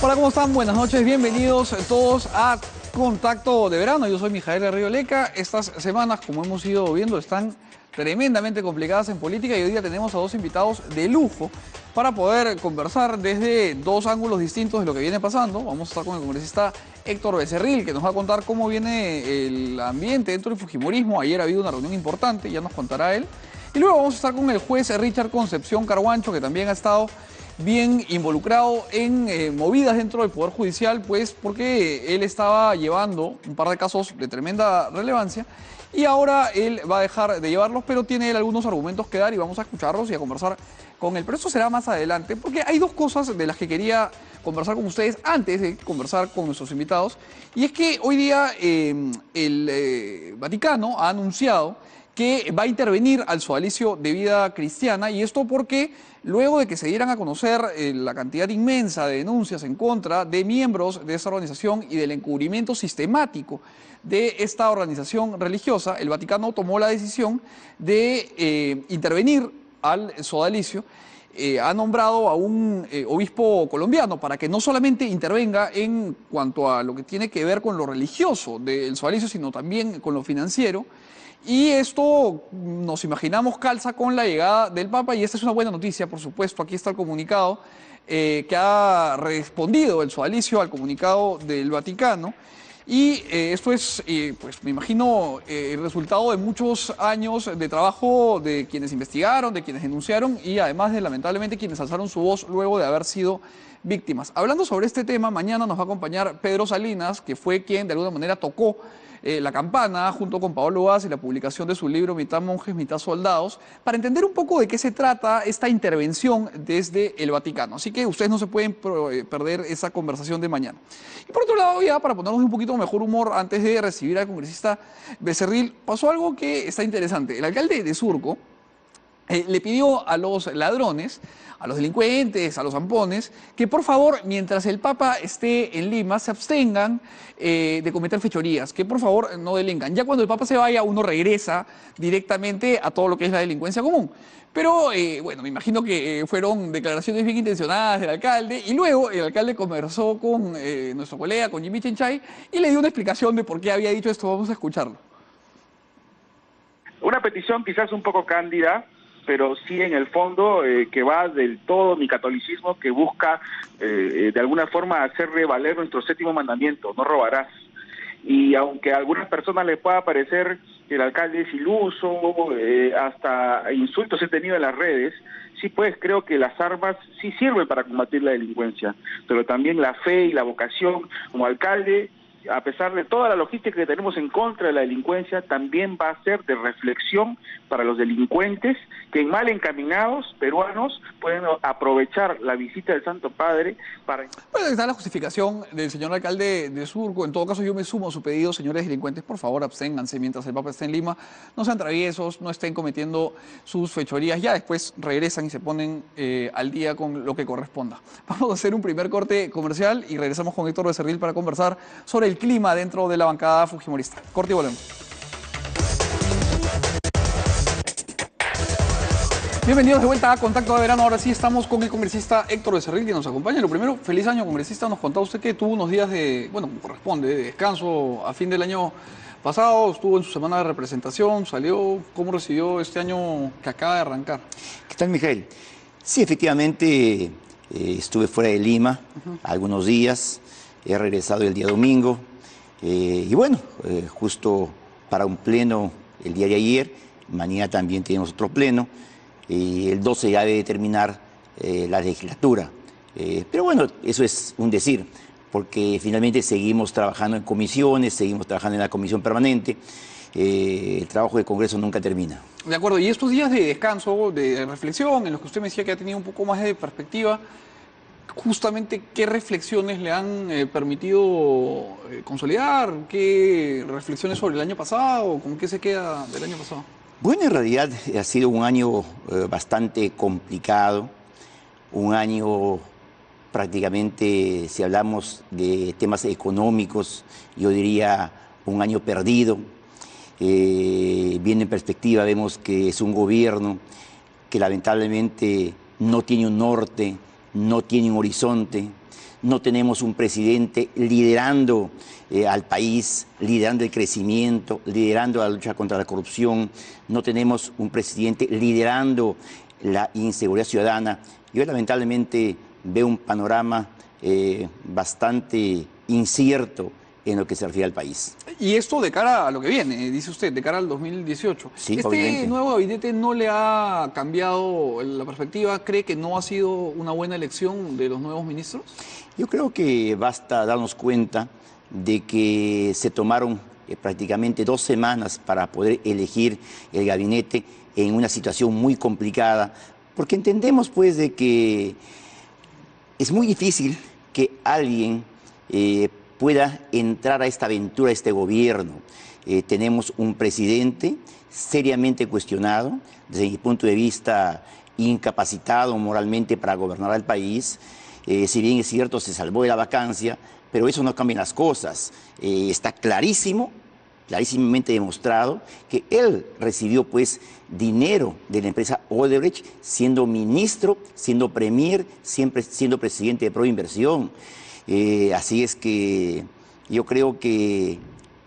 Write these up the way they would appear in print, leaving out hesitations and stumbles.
Hola, ¿cómo están? Buenas noches, bienvenidos todos a Contacto de Verano. Yo soy Mijael Arrioleca. Estas semanas, como hemos ido viendo, están tremendamente complicadas en política y hoy día tenemos a dos invitados de lujo para poder conversar desde dos ángulos distintos de lo que viene pasando. Vamos a estar con el congresista Héctor Becerril, que nos va a contar cómo viene el ambiente dentro del fujimorismo. Ayer ha habido una reunión importante, ya nos contará él. Y luego vamos a estar con el juez Richard Concepción Carhuancho, que también ha estado bien involucrado en movidas dentro del Poder Judicial, pues porque él estaba llevando un par de casos de tremenda relevancia y ahora él va a dejar de llevarlos, pero tiene él algunos argumentos que dar y vamos a escucharlos y a conversar con él. Pero eso será más adelante, porque hay dos cosas de las que quería conversar con ustedes antes de conversar con nuestros invitados, y es que hoy día el Vaticano ha anunciado que va a intervenir al sodalicio de vida cristiana, y esto porque luego de que se dieran a conocer la cantidad inmensa de denuncias en contra de miembros de esta organización y del encubrimiento sistemático de esta organización religiosa, el Vaticano tomó la decisión de intervenir al sodalicio. Ha nombrado a un obispo colombiano para que no solamente intervenga en cuanto a lo que tiene que ver con lo religioso del sodalicio, sino también con lo financiero. Y esto, nos imaginamos, calza con la llegada del Papa, y esta es una buena noticia, por supuesto. Aquí está el comunicado que ha respondido el sodalicio al comunicado del Vaticano. Y esto es, pues me imagino, el resultado de muchos años de trabajo de quienes investigaron, de quienes denunciaron y además de, lamentablemente, quienes alzaron su voz luego de haber sido víctimas. Hablando sobre este tema, mañana nos va a acompañar Pedro Salinas, que fue quien de alguna manera tocó la campana junto con Paolo Vaz y la publicación de su libro Mitad monjes, mitad soldados, para entender un poco de qué se trata esta intervención desde el Vaticano. Así que ustedes no se pueden perder esa conversación de mañana. Y por otro lado, ya para ponernos un poquito mejor humor, antes de recibir al congresista Becerril, pasó algo que está interesante. El alcalde de Surco le pidió a los ladrones, a los delincuentes, a los zampones, que por favor, mientras el Papa esté en Lima, se abstengan de cometer fechorías, que por favor no delincan. Ya cuando el Papa se vaya, uno regresa directamente a todo lo que es la delincuencia común. Pero bueno, me imagino que fueron declaraciones bien intencionadas del alcalde, y luego el alcalde conversó con nuestro colega, con Jimmy Chenchay, y le dio una explicación de por qué había dicho esto. Vamos a escucharlo. Una petición quizás un poco cándida, pero sí en el fondo que va del todo mi catolicismo, que busca de alguna forma hacer revaler nuestro séptimo mandamiento: no robarás. Y aunque a algunas personas les pueda parecer que el alcalde es iluso, hasta insultos he tenido en las redes, sí, pues creo que las armas sí sirven para combatir la delincuencia, pero también la fe y la vocación como alcalde, a pesar de toda la logística que tenemos en contra de la delincuencia, también va a ser de reflexión para los delincuentes que, mal encaminados peruanos, pueden aprovechar la visita del Santo Padre para... Bueno, está la justificación del señor alcalde de Surco. En todo caso, yo me sumo a su pedido, señores delincuentes, por favor, absténganse mientras el Papa esté en Lima, no sean traviesos, no estén cometiendo sus fechorías, ya después regresan y se ponen al día con lo que corresponda. Vamos a hacer un primer corte comercial y regresamos con Héctor Becerril para conversar sobre el clima dentro de la bancada fujimorista. Corte y volvemos. Bienvenidos de vuelta a Contacto de Verano. Ahora sí estamos con el congresista Héctor Becerril, que nos acompaña. Lo primero, feliz año, congresista. Nos contaba usted que tuvo unos días de, bueno, como corresponde, de descanso a fin del año pasado. Estuvo en su semana de representación, salió. ¿Cómo recibió este año que acaba de arrancar? ¿Qué tal, Mijael? Sí, efectivamente, estuve fuera de Lima algunos días. He regresado el día domingo. Y bueno, justo para un pleno el día de ayer. Mañana también tenemos otro pleno. El 12 ya debe terminar la legislatura. Pero bueno, eso es un decir, porque finalmente seguimos trabajando en comisiones, seguimos trabajando en la comisión permanente. El trabajo del Congreso nunca termina. De acuerdo, y estos días de descanso, de reflexión, en los que usted me decía que ha tenido un poco más de perspectiva, justamente, ¿qué reflexiones le han permitido consolidar? ¿Qué reflexiones sobre el año pasado? ¿Con qué se queda del año pasado? Bueno, en realidad ha sido un año bastante complicado, un año prácticamente, si hablamos de temas económicos, yo diría un año perdido. Bien en perspectiva vemos que es un gobierno que lamentablemente no tiene un norte, no tiene un horizonte, no tenemos un presidente liderando al país, liderando el crecimiento, liderando la lucha contra la corrupción, no tenemos un presidente liderando la inseguridad ciudadana. Yo lamentablemente veo un panorama bastante incierto en lo que se refiere al país. Y esto de cara a lo que viene, dice usted, de cara al 2018. Sí, ¿Este obviamente. nuevo gabinete no le ha cambiado la perspectiva? ¿Cree que no ha sido una buena elección de los nuevos ministros? Yo creo que basta darnos cuenta de que se tomaron prácticamente 2 semanas para poder elegir el gabinete en una situación muy complicada, porque entendemos pues de que es muy difícil que alguien pueda entrar a esta aventura, a este gobierno. Tenemos un presidente seriamente cuestionado, desde mi punto de vista incapacitado moralmente para gobernar el país. Si bien es cierto, se salvó de la vacancia, pero eso no cambia las cosas. Está clarísimamente demostrado que él recibió pues dinero de la empresa Odebrecht siendo ministro, siendo premier, siempre siendo presidente de Proinversión. Así es que yo creo que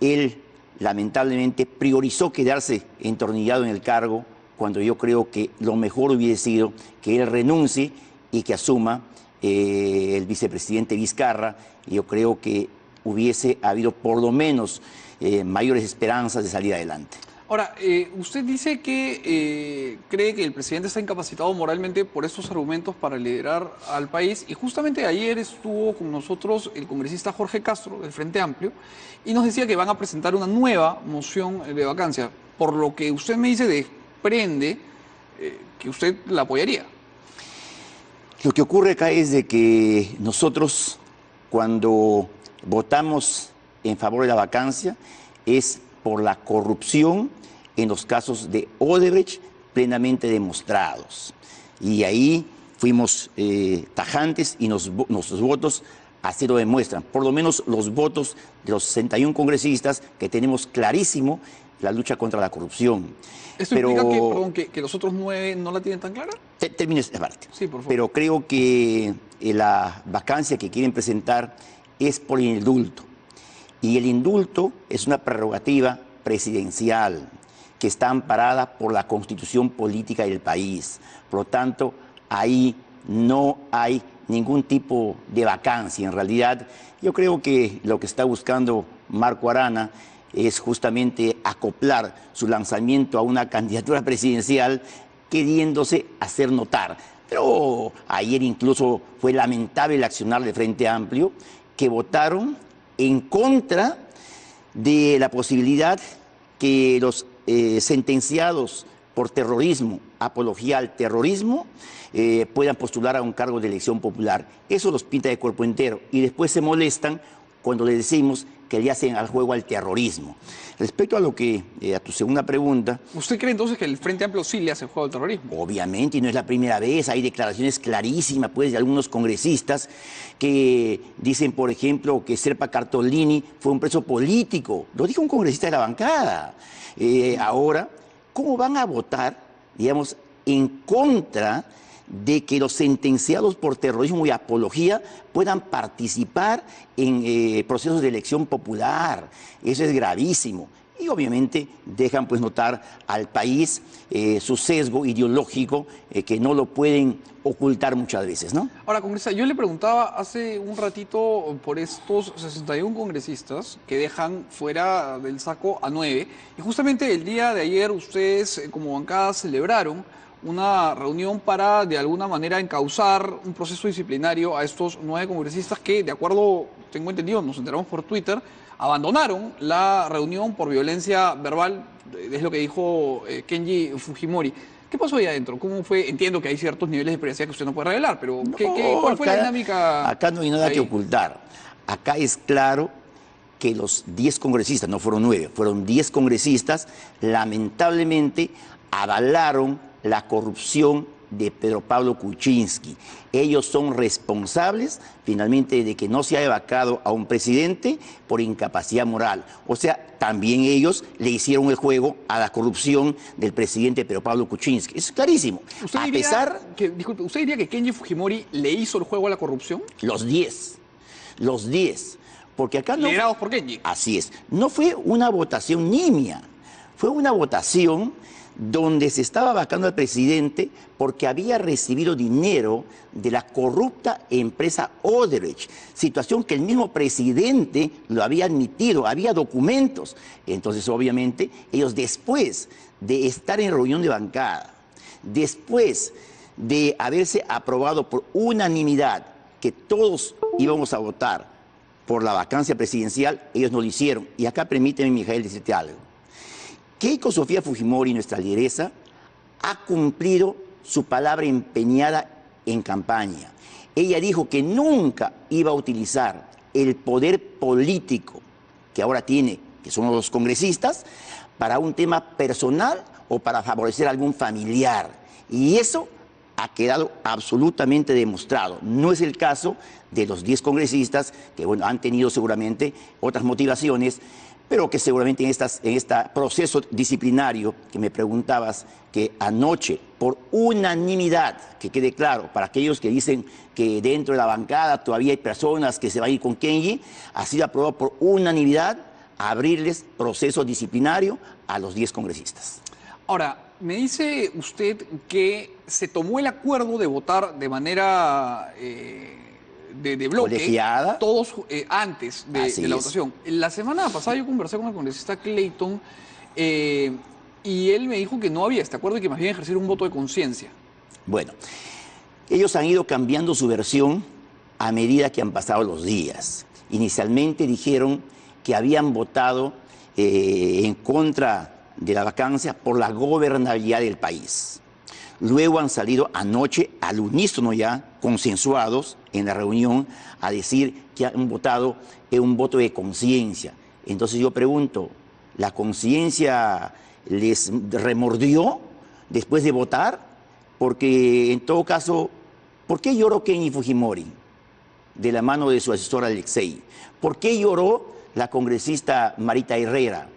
él lamentablemente priorizó quedarse entornillado en el cargo, cuando yo creo que lo mejor hubiese sido que él renuncie y que asuma el vicepresidente Vizcarra. Yo creo que hubiese habido por lo menos mayores esperanzas de salir adelante. Ahora, usted dice que cree que el presidente está incapacitado moralmente por estos argumentos para liderar al país, y justamente ayer estuvo con nosotros el congresista Jorge Castro del Frente Amplio y nos decía que van a presentar una nueva moción de vacancia. Por lo que usted me dice, desprende que usted la apoyaría. Lo que ocurre acá es de que nosotros, cuando votamos en favor de la vacancia, es por la corrupción en los casos de Odebrecht plenamente demostrados. Y ahí fuimos tajantes y nuestros votos así lo demuestran. Por lo menos los votos de los 61 congresistas, que tenemos clarísimo la lucha contra la corrupción. ¿Esto implica que, perdón, que los otros 9 no la tienen tan clara? Termino esta parte. Sí, por favor. Pero creo que la vacancia que quieren presentar es por el indulto. Y el indulto es una prerrogativa presidencial que está amparada por la Constitución política del país. Por lo tanto, ahí no hay ningún tipo de vacancia. En realidad, yo creo que lo que está buscando Marco Arana es justamente acoplar su lanzamiento a una candidatura presidencial, queriéndose hacer notar. Pero ayer incluso fue lamentable el accionar del Frente Amplio, que votaron en contra de la posibilidad que los sentenciados por terrorismo, apología al terrorismo, puedan postular a un cargo de elección popular. Eso los pinta de cuerpo entero y después se molestan cuando les decimos que le hacen al juego al terrorismo. Respecto a lo que, a tu segunda pregunta... ¿Usted cree entonces que el Frente Amplio sí le hace el juego al terrorismo? Obviamente, y no es la primera vez. Hay declaraciones clarísimas pues, de algunos congresistas que dicen, por ejemplo, que Serpa Cartolini fue un preso político. Lo dijo un congresista de la bancada. Ahora, ¿cómo van a votar, digamos, en contra de que los sentenciados por terrorismo y apología puedan participar en procesos de elección popular? Eso es gravísimo. Y obviamente dejan pues notar al país su sesgo ideológico que no lo pueden ocultar muchas veces, ¿no? Ahora, congresista, yo le preguntaba hace un ratito por estos 61 congresistas que dejan fuera del saco a 9, y justamente el día de ayer ustedes como bancada celebraron una reunión para, de alguna manera, encauzar un proceso disciplinario a estos 9 congresistas que, de acuerdo, tengo entendido, nos enteramos por Twitter, abandonaron la reunión por violencia verbal, es lo que dijo Kenji Fujimori. ¿Qué pasó ahí adentro? ¿Cómo fue? Entiendo que hay ciertos niveles de privacidad que usted no puede revelar, pero ¿cuál fue la dinámica? Acá no hay nada ahí que ocultar. Acá es claro que los 10 congresistas, no fueron 9, fueron 10 congresistas, lamentablemente avalaron la corrupción de Pedro Pablo Kuczynski. Ellos son responsables finalmente de que no se haya vacado a un presidente por incapacidad moral. O sea, también ellos le hicieron el juego a la corrupción del presidente Pedro Pablo Kuczynski. Eso es clarísimo. ¿Usted diría que Kenji Fujimori le hizo el juego a la corrupción? Los 10. los 10. Porque acá no... Liderados por Kenji. Así es. No fue una votación nimia, fue una votación donde se estaba vacando al presidente porque había recibido dinero de la corrupta empresa Odebrecht, situación que el mismo presidente lo había admitido, había documentos. Entonces, obviamente, ellos después de estar en reunión de bancada, después de haberse aprobado por unanimidad que todos íbamos a votar por la vacancia presidencial, ellos no lo hicieron. Y acá permíteme, Mijael, decirte algo. Keiko Sofía Fujimori, nuestra lideresa, ha cumplido su palabra empeñada en campaña. Ella dijo que nunca iba a utilizar el poder político que ahora tiene, que son los congresistas, para un tema personal o para favorecer a algún familiar. Y eso ha quedado absolutamente demostrado. No es el caso de los 10 congresistas que, bueno, han tenido seguramente otras motivaciones, pero que seguramente en este proceso disciplinario que me preguntabas, que anoche, por unanimidad, que quede claro, para aquellos que dicen que dentro de la bancada todavía hay personas que se van a ir con Kenji, ha sido aprobado por unanimidad abrirles proceso disciplinario a los 10 congresistas. Ahora, me dice usted que se tomó el acuerdo de votar de manera de bloque, colegiada, todos antes de la votación. La semana pasada yo conversé con el congresista Clayton y él me dijo que no había este acuerdo y que más bien ejercer un voto de conciencia. Bueno, ellos han ido cambiando su versión a medida que han pasado los días. Inicialmente dijeron que habían votado en contra de la vacancia por la gobernabilidad del país. Luego han salido anoche al unísono ya, consensuados en la reunión, a decir que han votado en un voto de conciencia. Entonces yo pregunto, ¿la conciencia les remordió después de votar? Porque en todo caso, ¿por qué lloró Kenji Fujimori de la mano de su asesor Alexei? ¿Por qué lloró la congresista Marita Herrera?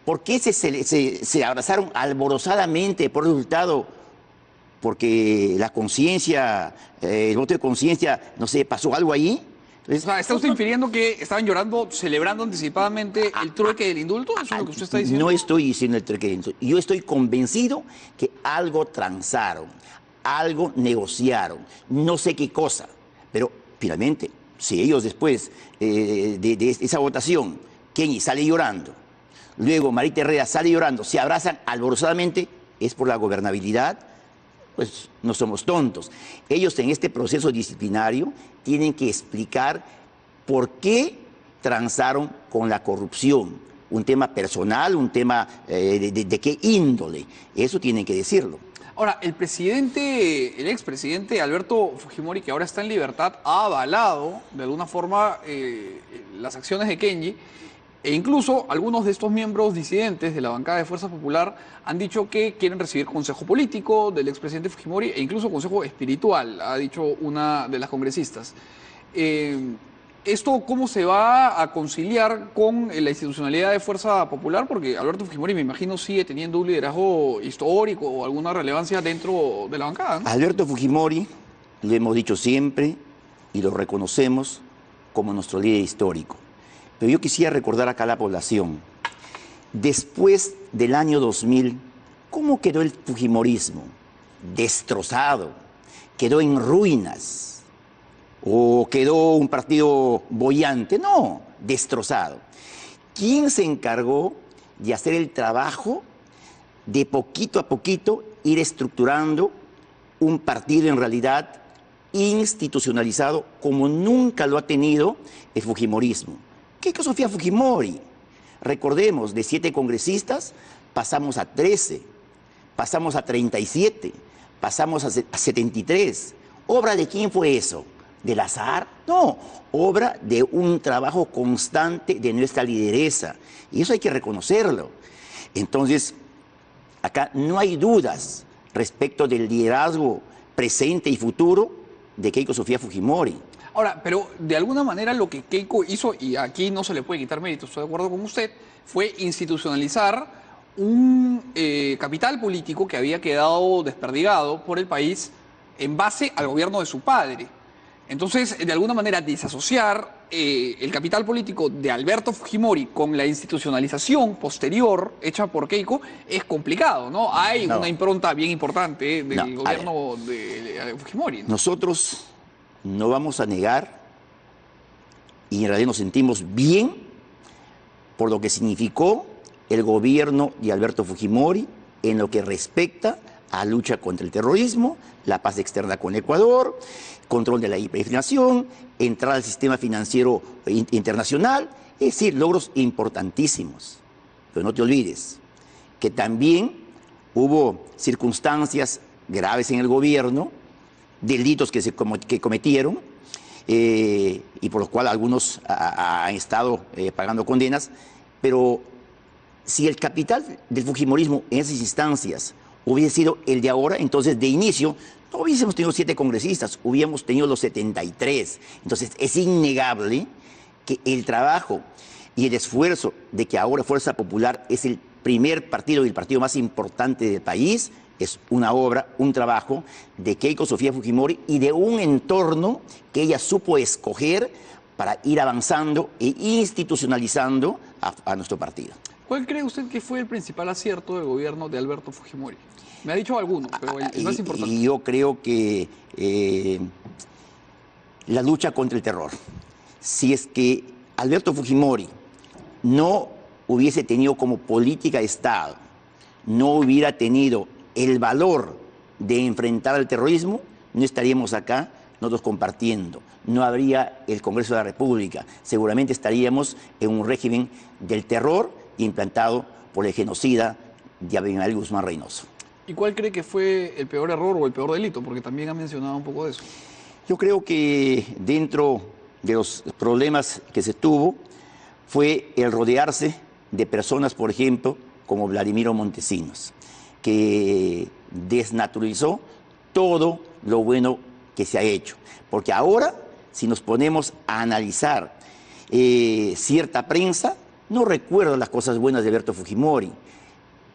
¿Por qué se abrazaron alborozadamente por el resultado? Porque la conciencia, el voto de conciencia, no sé, ¿pasó algo ahí? Entonces, O sea, ¿está usted infiriendo que estaban llorando, celebrando anticipadamente el trueque del indulto? ¿Eso es lo que usted está diciendo? No estoy diciendo el trueque del indulto. Yo estoy convencido que algo transaron, algo negociaron, no sé qué cosa. Pero finalmente, si ellos después de esa votación, Kenji sale llorando, luego Marita Herrera sale llorando, se abrazan alborozadamente, es por la gobernabilidad. Pues no somos tontos. Ellos en este proceso disciplinario tienen que explicar por qué transaron con la corrupción. Un tema personal, un tema de qué índole. Eso tienen que decirlo. Ahora, el expresidente Alberto Fujimori, que ahora está en libertad, ha avalado de alguna forma las acciones de Kenji. E incluso algunos de estos miembros disidentes de la bancada de Fuerza Popular han dicho que quieren recibir consejo político del expresidente Fujimori e incluso consejo espiritual, ha dicho una de las congresistas. ¿Esto cómo se va a conciliar con la institucionalidad de Fuerza Popular? Porque Alberto Fujimori, me imagino, sigue teniendo un liderazgo histórico o alguna relevancia dentro de la bancada, ¿no? Alberto Fujimori, lo hemos dicho siempre y lo reconocemos como nuestro líder histórico. Pero yo quisiera recordar acá a la población, después del año 2000, ¿cómo quedó el fujimorismo? Destrozado, quedó en ruinas, o quedó un partido boyante, no, destrozado. ¿Quién se encargó de hacer el trabajo de poquito a poquito ir estructurando un partido en realidad institucionalizado como nunca lo ha tenido el fujimorismo? Keiko Sofía Fujimori, recordemos, de 7 congresistas pasamos a 13, pasamos a 37, pasamos a 73. ¿Obra de quién fue eso? ¿Del azar? No, obra de un trabajo constante de nuestra lideresa. Y eso hay que reconocerlo. Entonces, acá no hay dudas respecto del liderazgo presente y futuro de Keiko Sofía Fujimori. Ahora, pero de alguna manera lo que Keiko hizo, y aquí no se le puede quitar mérito, estoy de acuerdo con usted, fue institucionalizar un capital político que había quedado desperdigado por el país en base al gobierno de su padre. Entonces, de alguna manera, desasociar el capital político de Alberto Fujimori con la institucionalización posterior hecha por Keiko es complicado, ¿no? Hay una impronta bien importante del gobierno de Fujimori, ¿no? Nosotros no vamos a negar, y en realidad nos sentimos bien por lo que significó el gobierno de Alberto Fujimori en lo que respecta a lucha contra el terrorismo, la paz externa con Ecuador, control de la hiperinflación, entrada al sistema financiero internacional, es decir, logros importantísimos. Pero no te olvides que también hubo circunstancias graves en el gobierno, delitos que cometieron, y por los cuales algunos han estado pagando condenas, pero si el capital del fujimorismo en esas instancias hubiese sido el de ahora, entonces de inicio no hubiésemos tenido 7 congresistas, hubiéramos tenido los 73. Entonces es innegable que el trabajo y el esfuerzo de que ahora Fuerza Popular es el primer partido y el partido más importante del país, es una obra, un trabajo de Keiko Sofía Fujimori y de un entorno que ella supo escoger para ir avanzando e institucionalizando a nuestro partido. ¿Cuál cree usted que fue el principal acierto del gobierno de Alberto Fujimori? Me ha dicho algunos, pero el más importante. Y yo creo que la lucha contra el terror. Si es que Alberto Fujimori no hubiese tenido como política de Estado, no hubiera tenido el valor de enfrentar al terrorismo, no estaríamos acá nosotros compartiendo. No habría el Congreso de la República. Seguramente estaríamos en un régimen del terror implantado por el genocida de Abimael Guzmán Reynoso. ¿Y cuál cree que fue el peor error o el peor delito? Porque también ha mencionado un poco de eso. Yo creo que dentro de los problemas que se tuvo fue el rodearse de personas, por ejemplo, como Vladimiro Montesinos, que desnaturalizó todo lo bueno que se ha hecho. Porque ahora, si nos ponemos a analizar cierta prensa, no recuerdo las cosas buenas de Alberto Fujimori.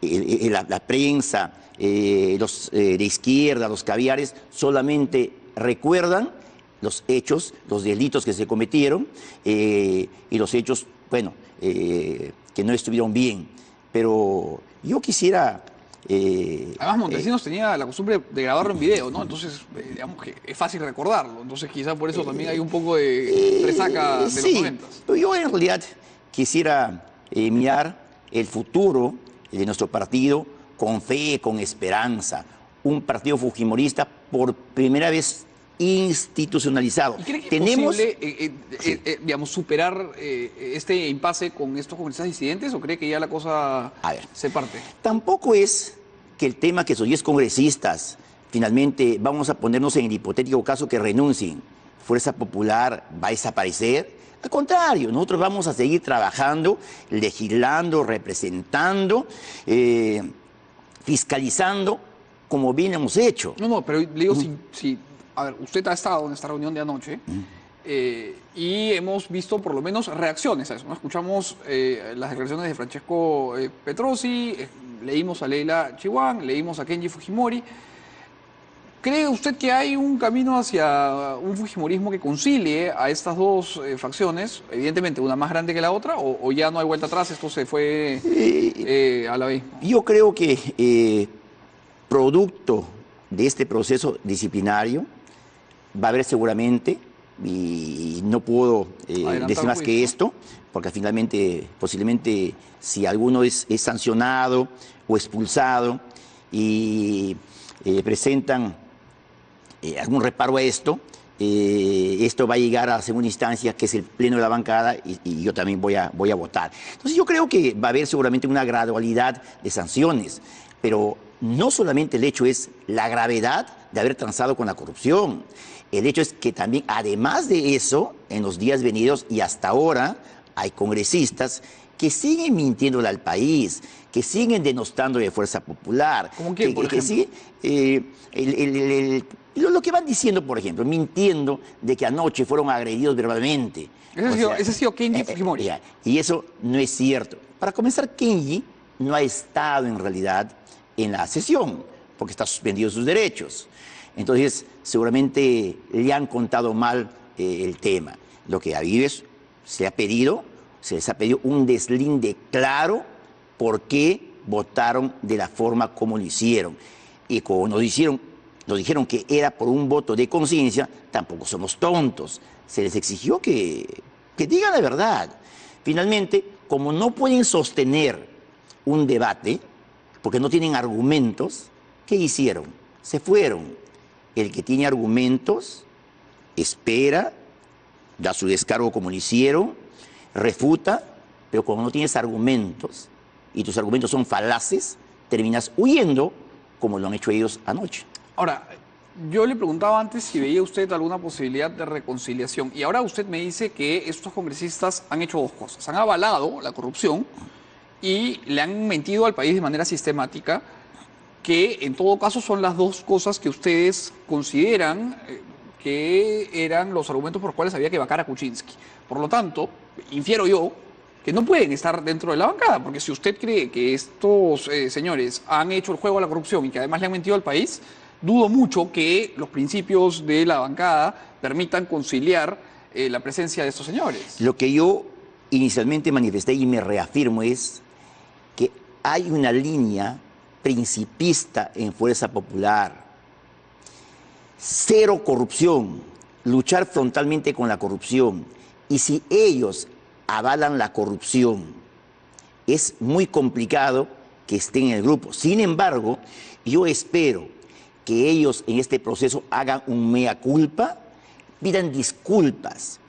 La prensa, los de izquierda, los caviares, solamente recuerdan los hechos, los delitos que se cometieron y los hechos, bueno, que no estuvieron bien. Pero yo quisiera... Además, Montesinos tenía la costumbre de grabarlo en video, ¿no? Entonces, digamos que es fácil recordarlo. Entonces, quizá por eso también hay un poco de resaca de los 90. Yo en realidad quisiera mirar el futuro de nuestro partido con fe, con esperanza. Un partido fujimorista por primera vez institucionalizado. ¿Y cree que es posible, digamos, superar este impasse con estos congresistas disidentes o cree que ya la cosa se parte? Tampoco es que el tema que esos 10 congresistas finalmente vamos a ponernos en el hipotético caso que renuncien. Fuerza Popular va a desaparecer. Al contrario, nosotros vamos a seguir trabajando, legislando, representando, fiscalizando, como bien hemos hecho. No, pero le digo, a ver, usted ha estado en esta reunión de anoche y hemos visto por lo menos reacciones a eso, ¿no? Escuchamos las declaraciones de Francesco Petrosi, leímos a Leila Chihuán, leímos a Kenji Fujimori. ¿Cree usted que hay un camino hacia un fujimorismo que concilie a estas dos facciones, evidentemente una más grande que la otra, o ya no hay vuelta atrás, esto se fue a la vez? Yo creo que producto de este proceso disciplinario va a haber seguramente, y no puedo decir más que esto, porque finalmente, posiblemente, si alguno es sancionado o expulsado y presentan algún reparo a esto, esto va a llegar a la segunda instancia, que es el pleno de la bancada, y yo también voy a votar. Entonces yo creo que va a haber seguramente una gradualidad de sanciones, pero no solamente el hecho es la gravedad de haber transado con la corrupción. El hecho es que también, además de eso, en los días venidos y hasta ahora, hay congresistas que siguen mintiéndole al país, que siguen denostando de Fuerza Popular. ¿Cómo quién, por ejemplo? Lo que van diciendo, por ejemplo, mintiendo de que anoche fueron agredidos verbalmente. Ese ha sido Kenji Fujimori. Y eso no es cierto. Para comenzar, Kenji no ha estado en realidad en la sesión, porque está suspendido sus derechos. Entonces, seguramente le han contado mal el tema. lo que a ellos se les ha pedido un deslinde claro por qué votaron de la forma como lo hicieron. Y como nos dijeron que era por un voto de conciencia, tampoco somos tontos. Se les exigió que digan la verdad. Finalmente, como no pueden sostener un debate, porque no tienen argumentos, ¿qué hicieron? Se fueron. El que tiene argumentos espera, da su descargo como lo hicieron, refuta, pero como no tienes argumentos y tus argumentos son falaces, terminas huyendo como lo han hecho ellos anoche. Ahora, yo le preguntaba antes si veía usted alguna posibilidad de reconciliación y ahora usted me dice que estos congresistas han hecho dos cosas. Han avalado la corrupción y le han mentido al país de manera sistemática, que en todo caso son las dos cosas que ustedes consideran que eran los argumentos por los cuales había que vacar a Kuczynski. Por lo tanto, infiero yo que no pueden estar dentro de la bancada, porque si usted cree que estos señores han hecho el juego a la corrupción y que además le han mentido al país, dudo mucho que los principios de la bancada permitan conciliar la presencia de estos señores. Lo que yo inicialmente manifesté y me reafirmo es que hay una línea principista en Fuerza Popular. Cero corrupción, luchar frontalmente con la corrupción. Y si ellos avalan la corrupción, es muy complicado que estén en el grupo. Sin embargo, yo espero que ellos en este proceso hagan un mea culpa, pidan disculpas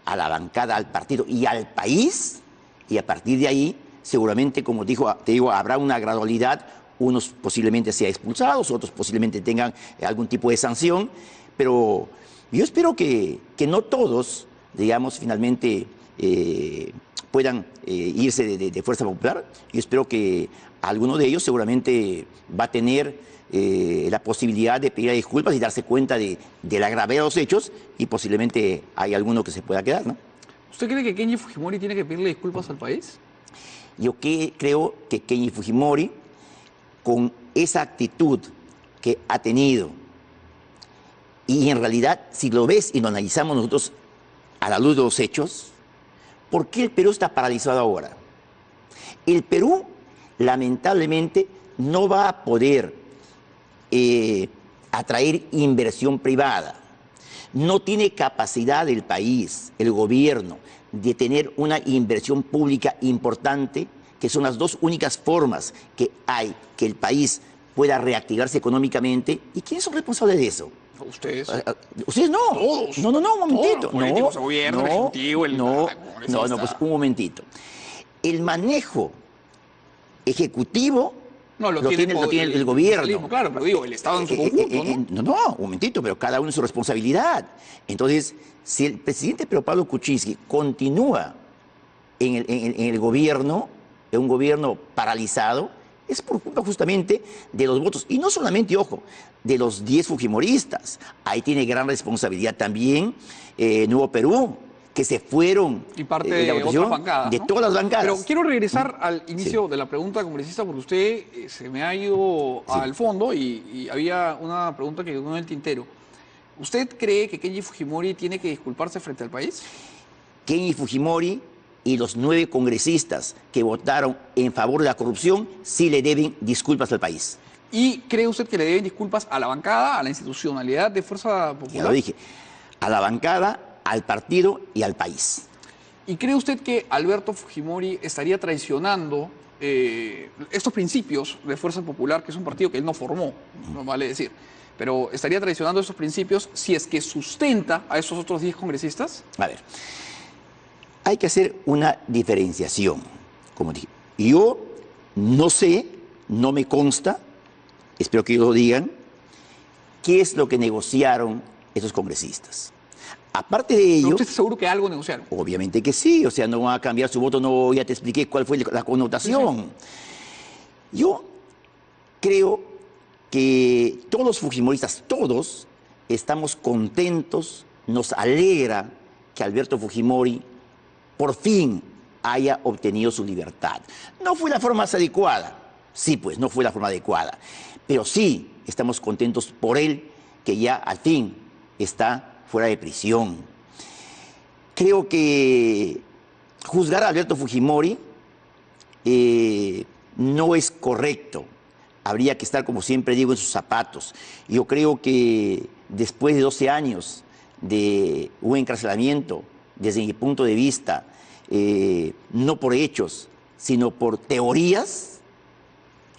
a la bancada, al partido y al país, y a partir de ahí, seguramente, como te digo, habrá una gradualidad. Unos posiblemente sean expulsados, otros posiblemente tengan algún tipo de sanción, pero yo espero que no todos, digamos, finalmente puedan irse de Fuerza Popular. Yo espero que alguno de ellos seguramente va a tener la posibilidad de pedir disculpas y darse cuenta de la gravedad de los hechos, y posiblemente hay alguno que se pueda quedar, ¿no? ¿Usted cree que Kenji Fujimori tiene que pedirle disculpas al país? Yo creo que Kenji Fujimori, con esa actitud que ha tenido, y en realidad, si lo ves y lo analizamos nosotros a la luz de los hechos, ¿por qué el Perú está paralizado ahora? El Perú, lamentablemente, no va a poder atraer inversión privada. No tiene capacidad el país, el gobierno, de tener una inversión pública importante, que son las dos únicas formas que hay que el país pueda reactivarse económicamente. ¿Y quiénes son responsables de eso? Ustedes. Ustedes no. Todos. No, un momentito. Todos los políticos, el gobierno, el ejecutivo, el no, pues un momentito. El manejo ejecutivo lo tiene el gobierno. Claro, pero digo, el Estado en su conjunto, ¿no? Un momentito, pero cada uno es su responsabilidad. Entonces, si el presidente Pedro Pablo Kuczynski continúa en el gobierno, en un gobierno paralizado, es por culpa justamente de los votos. Y no solamente, ojo, de los 10 fujimoristas. Ahí tiene gran responsabilidad también Nuevo Perú, que se fueron y parte de otras bancadas, de ¿no? todas las bancadas. Pero quiero regresar al inicio de la pregunta, congresista, porque usted se me ha ido al fondo y había una pregunta que quedó en el tintero. ¿Usted cree que Kenji Fujimori tiene que disculparse frente al país? Kenji Fujimori y los 9 congresistas que votaron en favor de la corrupción sí le deben disculpas al país. ¿Y cree usted que le deben disculpas a la bancada, a la institucionalidad de Fuerza Popular? Ya lo dije, a la bancada, al partido y al país. ¿Y cree usted que Alberto Fujimori estaría traicionando estos principios de Fuerza Popular, que es un partido que él no formó, no vale decir, pero estaría traicionando esos principios si es que sustenta a esos otros 10 congresistas? A ver, hay que hacer una diferenciación, como dije. Yo no sé, no me consta, espero que ellos lo digan, qué es lo que negociaron esos congresistas. Aparte de ello... ¿Pero usted está seguro que algo negociaron? Obviamente que sí, o sea, no van a cambiar su voto, no, ya te expliqué cuál fue la connotación. Sí. Yo creo que todos los fujimoristas, todos, estamos contentos, nos alegra que Alberto Fujimori por fin haya obtenido su libertad. No fue la forma más adecuada, sí, pues, no fue la forma adecuada, pero sí estamos contentos por él, que ya al fin está fuera de prisión. creo que juzgar a Alberto Fujimori no es correcto. Habría que estar, como siempre digo, en sus zapatos. Yo creo que después de 12 años de un encarcelamiento, desde mi punto de vista, no por hechos, sino por teorías.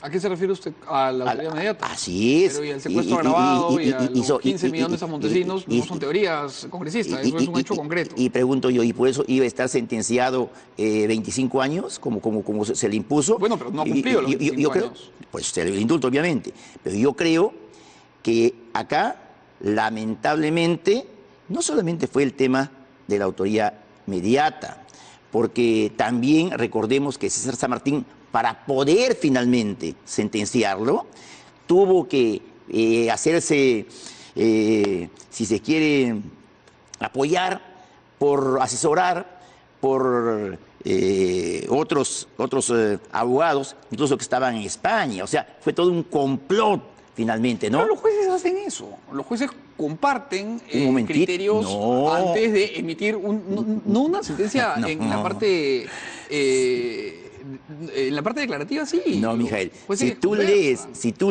¿A qué se refiere usted? ¿A la autoridad inmediata? Así es. Pero y el secuestro agravado y a los 15 millones a Montesinos no son teorías congresistas, eso es un hecho concreto. Y pregunto yo, ¿y por eso iba a estar sentenciado 25 años, como se le impuso? Bueno, pero no ha cumplido los 25 años. Pues se le indulto, obviamente. Pero yo creo que acá, lamentablemente, no solamente fue el tema de la autoría inmediata, porque también recordemos que César San Martín, para poder finalmente sentenciarlo, tuvo que hacerse, si se quiere, apoyar, asesorar por otros abogados, incluso que estaban en España. O sea, fue todo un complot finalmente, ¿no? Pero los jueces hacen eso. Los jueces comparten criterios no. antes de emitir no una sentencia en la parte... en la parte declarativa, sí. No, Mijael, si tú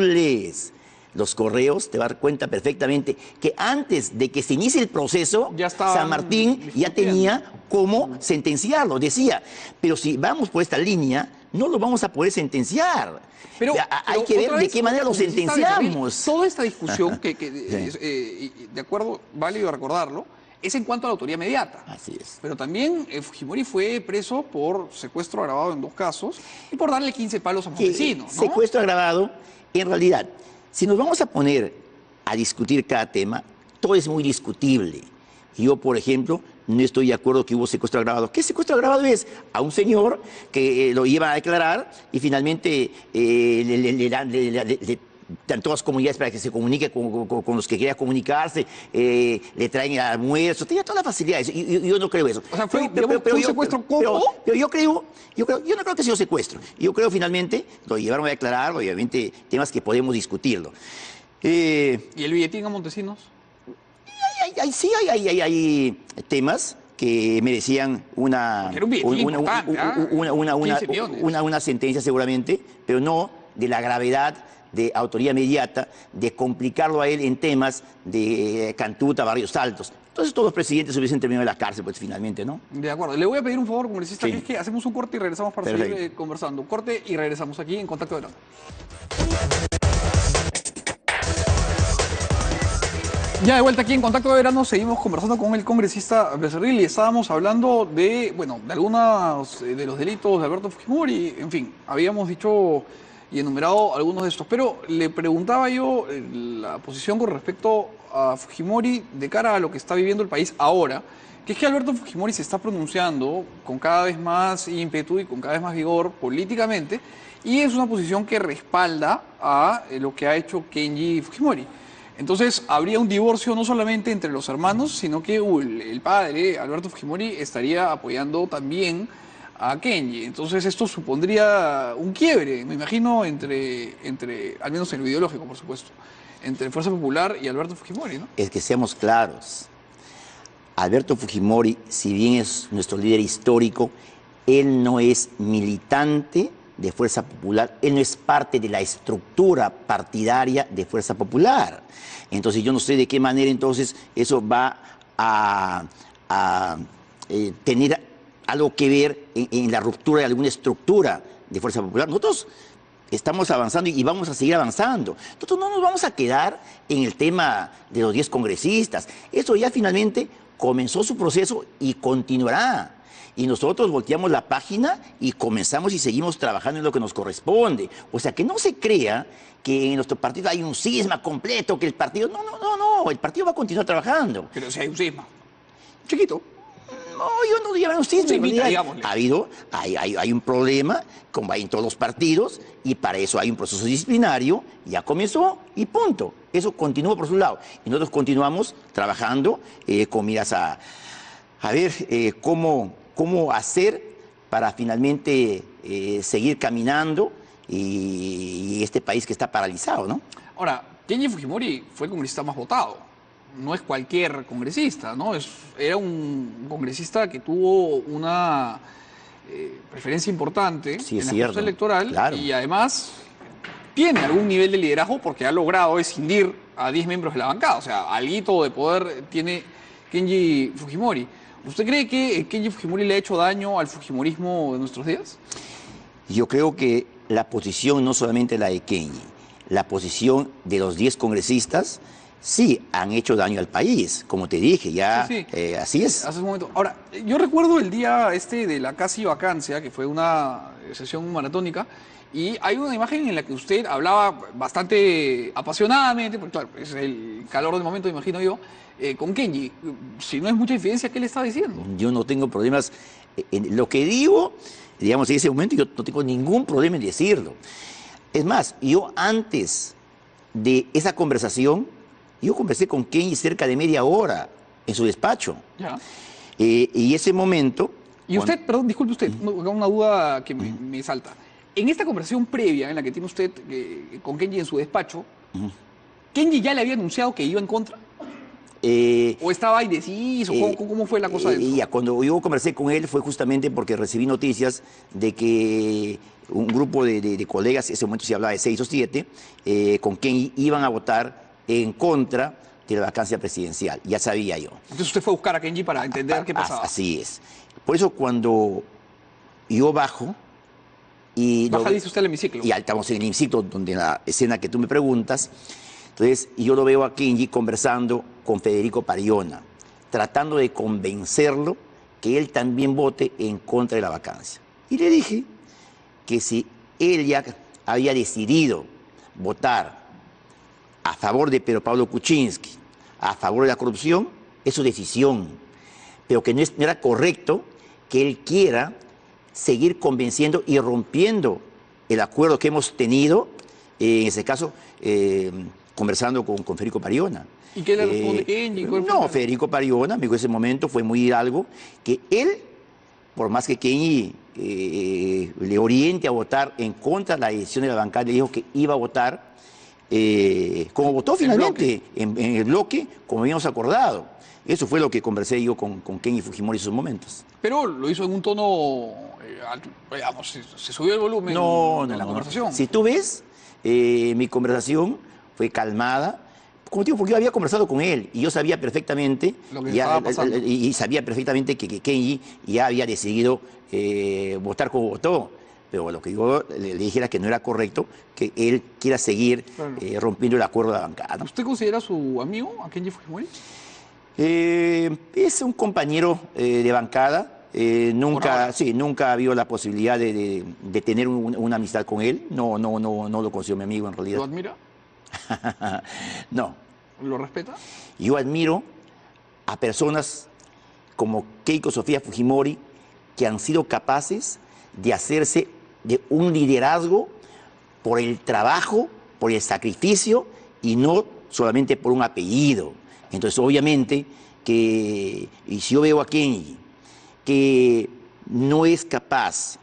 lees los correos, te vas a dar cuenta perfectamente que antes de que se inicie el proceso, San Martín ya tenía cómo sentenciarlo. Decía, pero si vamos por esta línea, no lo vamos a poder sentenciar. Pero hay que ver de qué manera lo sentenciamos. Toda esta discusión, de acuerdo, válido recordarlo, es en cuanto a la autoría inmediata. Así es. Pero también Fujimori fue preso por secuestro agravado en 2 casos y por darle 15 palos a Montesinos, ¿no? Secuestro agravado, en realidad, si nos vamos a poner a discutir cada tema, todo es muy discutible. Yo, por ejemplo, no estoy de acuerdo que hubo secuestro agravado. ¿Qué secuestro agravado es? A un señor que lo iban a declarar y finalmente le dan todas las comunidades para que se comunique con los que quieran comunicarse, le traen el almuerzo, tenía todas las facilidades. Yo no creo eso. O sea, fue un secuestro ¿cómo? Pero yo no creo que sea un secuestro. Yo creo finalmente lo llevaron a declarar, obviamente, temas que podemos discutirlo. ¿Y el billetín a Montesinos? Sí, hay temas que merecían una sentencia seguramente, pero no de la gravedad de autoría inmediata, de complicarlo a él en temas de Cantuta, Barrios Altos. Entonces todos los presidentes hubiesen terminado en la cárcel, pues finalmente, ¿no? De acuerdo. Le voy a pedir un favor, congresista, Sí. que es que hacemos un corte y regresamos para seguir conversando. Corte y regresamos aquí en Contacto de Verano. Ya de vuelta aquí en Contacto de Verano, seguimos conversando con el congresista Becerril y estábamos hablando de algunos de los delitos de Alberto Fujimori. En fin, habíamos dicho y enumerado algunos de estos, pero le preguntaba yo la posición con respecto a Fujimori de cara a lo que está viviendo el país ahora, que es que Alberto Fujimori se está pronunciando con cada vez más ímpetu y con cada vez más vigor políticamente, y es una posición que respalda a lo que ha hecho Kenji Fujimori. Entonces, habría un divorcio no solamente entre los hermanos, sino que el padre, Alberto Fujimori, estaría apoyando también a Kenji. Entonces, esto supondría un quiebre, me imagino, entre al menos en lo ideológico, por supuesto, entre Fuerza Popular y Alberto Fujimori, ¿no? Es que seamos claros. Alberto Fujimori, si bien es nuestro líder histórico, él no es militante de Fuerza Popular, él no es parte de la estructura partidaria de Fuerza Popular. Entonces yo no sé de qué manera entonces eso va a tener algo que ver en la ruptura de alguna estructura de Fuerza Popular. Nosotros estamos avanzando y vamos a seguir avanzando. Nosotros no nos vamos a quedar en el tema de los 10 congresistas. Eso ya finalmente comenzó su proceso y continuará. Y nosotros volteamos la página y comenzamos y seguimos trabajando en lo que nos corresponde. O sea, que no se crea que en nuestro partido hay un cisma completo, que el partido... No, el partido va a continuar trabajando. Pero si hay un cisma. Chiquito. No, yo no diría un cisma. Hay un problema, como hay en todos los partidos, y para eso hay un proceso disciplinario, ya comenzó y punto. Eso continúa por su lado. Y nosotros continuamos trabajando con miras a ver cómo hacer para finalmente seguir caminando y este país que está paralizado, ¿no? Ahora, Kenji Fujimori fue el congresista más votado no es cualquier congresista, ¿no? Era un congresista que tuvo una preferencia importante Sí, es en la cierto. justicia electoral, Claro. y además tiene algún nivel de liderazgo porque ha logrado escindir a 10 miembros de la bancada. O sea, alguito de poder tiene Kenji Fujimori. ¿Usted cree que Kenji Fujimori le ha hecho daño al fujimorismo de nuestros días? Yo creo que la posición, no solamente la de Kenji, la posición de los 10 congresistas, sí han hecho daño al país, como te dije, ya Sí, sí. así es. Hace un momento. Ahora, yo recuerdo el día de la casi vacancia, que fue una sesión maratónica, y hay una imagen en la que usted hablaba bastante apasionadamente, porque claro, es el calor del momento, imagino yo, con Kenji. Si no es mucha infidencia, ¿qué le está diciendo? Yo no tengo problemas en lo que digo, digamos, en ese momento yo no tengo ningún problema en decirlo. Es más, yo antes de esa conversación, yo conversé con Kenji cerca de media hora en su despacho. Ya. Y ese momento... Y usted, perdón, disculpe usted, una duda que me salta. En esta conversación previa en la que tiene usted con Kenji en su despacho, ¿Kenji ya le había anunciado que iba en contra? ¿O estaba indeciso? ¿Cómo fue la cosa de eso? Ya, cuando yo conversé con él fue justamente porque recibí noticias de que un grupo de colegas, en ese momento se hablaba de 6 o 7, con Kenji iban a votar en contra de la vacancia presidencial. Ya sabía yo. Entonces usted fue a buscar a Kenji para entender qué pasaba. Así es. Por eso cuando yo bajo y... Baja, dice usted, al hemiciclo. Y estamos en el hemiciclo, donde la escena que tú me preguntas. Entonces yo lo veo a Kenji conversando con Federico Pariona, tratando de convencerlo que él también vote en contra de la vacancia. Y le dije que si él ya había decidido votar a favor de Pedro Pablo Kuczynski, a favor de la corrupción, es su decisión, pero que no era correcto que él quiera seguir convenciendo y rompiendo el acuerdo que hemos tenido, en ese caso, conversando con Federico Pariona. ¿Y qué le responde Kenji? No, Federico Pariona, amigo, ese momento fue muy hidalgo, que él, por más que Kenji le oriente a votar en contra de la decisión de la bancada, le dijo que iba a votar como votó finalmente, en el bloque, como habíamos acordado. Eso fue lo que conversé yo con Kenji Fujimori en esos momentos. Pero lo hizo en un tono alto, digamos, se subió el volumen de la conversación. Si tú ves, mi conversación fue calmada, como digo, porque yo había conversado con él y yo sabía perfectamente, lo que estaba pasando. y sabía perfectamente que Kenji ya había decidido votar como votó. Pero lo que yo le dije era que no era correcto que él quiera seguir rompiendo el acuerdo de la bancada. ¿Usted considera su amigo a Kenji Fujimori? Es un compañero de bancada. Nunca ha habido la posibilidad de tener una amistad con él. No lo considero mi amigo en realidad. ¿Lo admira? No. ¿Lo respeta? Yo admiro a personas como Keiko Sofía Fujimori que han sido capaces de hacerse de un liderazgo por el trabajo, por el sacrificio y no solamente por un apellido. Entonces, obviamente, y si yo veo a Kenji que no es capaz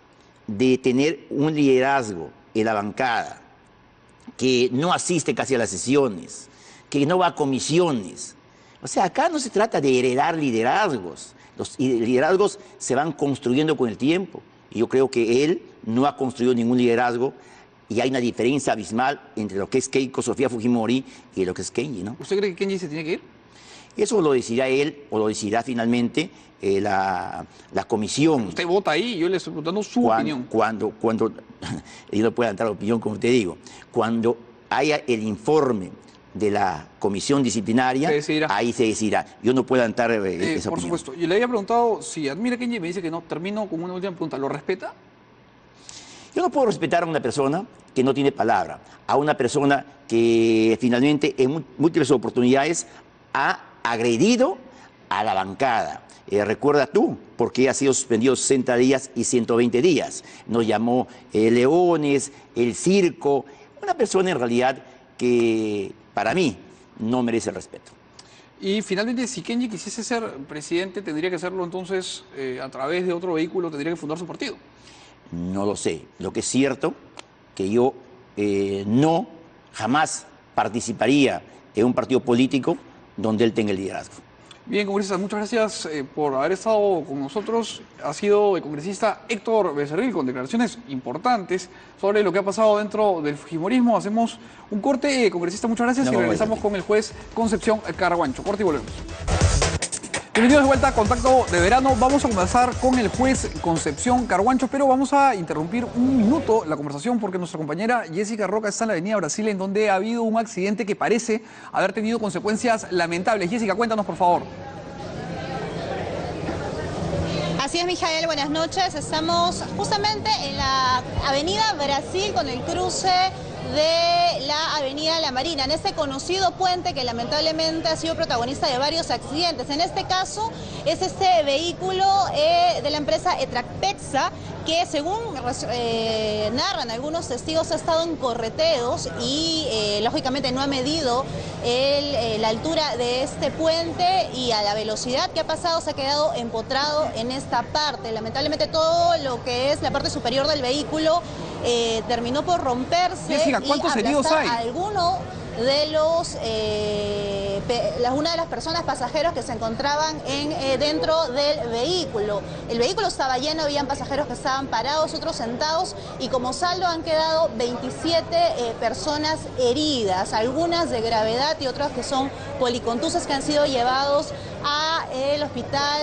de tener un liderazgo en la bancada, que no asiste casi a las sesiones, que no va a comisiones. O sea, acá no se trata de heredar liderazgos. Los liderazgos se van construyendo con el tiempo. Y yo creo que él no ha construido ningún liderazgo y hay una diferencia abismal entre lo que es Keiko Sofía Fujimori y lo que es Kenji, ¿no? ¿Usted cree que Kenji se tiene que ir? Eso lo decidirá él o lo decidirá finalmente la comisión. Usted vota ahí, yo le estoy preguntando su opinión. Cuando yo no puedo dar opinión, como te digo, cuando haya el informe de la comisión disciplinaria, ahí se decidirá. Yo no puedo dar esa opinión. Por supuesto. Yo le había preguntado si admira a Kenji y me dice que no. Termino con una última pregunta. ¿Lo respeta? Yo no puedo respetar a una persona que no tiene palabra, a una persona que finalmente en múltiples oportunidades ha agredido a la bancada. Recuerda tú, porque ha sido suspendido 60 días y 120 días. Nos llamó leones, el circo, una persona en realidad que para mí no merece el respeto. Y finalmente, si Kenji quisiese ser presidente, tendría que hacerlo entonces a través de otro vehículo, tendría que fundar su partido. No lo sé. Lo que es cierto, que yo jamás participaría en un partido político donde él tenga el liderazgo. Bien, congresista, muchas gracias por haber estado con nosotros. Ha sido el congresista Héctor Becerril con declaraciones importantes sobre lo que ha pasado dentro del fujimorismo. Hacemos un corte, congresista, muchas gracias, y regresamos con el juez Concepción Caraguancho. Corte y volvemos. Bienvenidos de vuelta a Contacto de Verano. Vamos a conversar con el juez Concepción Caraguancho, pero vamos a interrumpir un minuto la conversación porque nuestra compañera Jessica Roca está en la avenida Brasil, en donde ha habido un accidente que parece haber tenido consecuencias lamentables. Jessica, cuéntanos, por favor. Así es, Mijael, buenas noches. Estamos justamente en la avenida Brasil con el cruce de la avenida La Marina, en este conocido puente que lamentablemente ha sido protagonista de varios accidentes. En este caso es este vehículo de la empresa Etracpexa que, según narran algunos testigos, ha estado en correteos y lógicamente no ha medido la altura de este puente, y a la velocidad que ha pasado se ha quedado empotrado en esta parte. Lamentablemente todo lo que es la parte superior del vehículo terminó por romperse. Jessica, ¿cuántos heridos hay? Alguno de los una de las personas pasajeros que se encontraban dentro del vehículo. El vehículo estaba lleno, habían pasajeros que estaban parados, otros sentados, y como saldo han quedado 27 personas heridas, algunas de gravedad y otras que son policontusas, que han sido llevados al hospital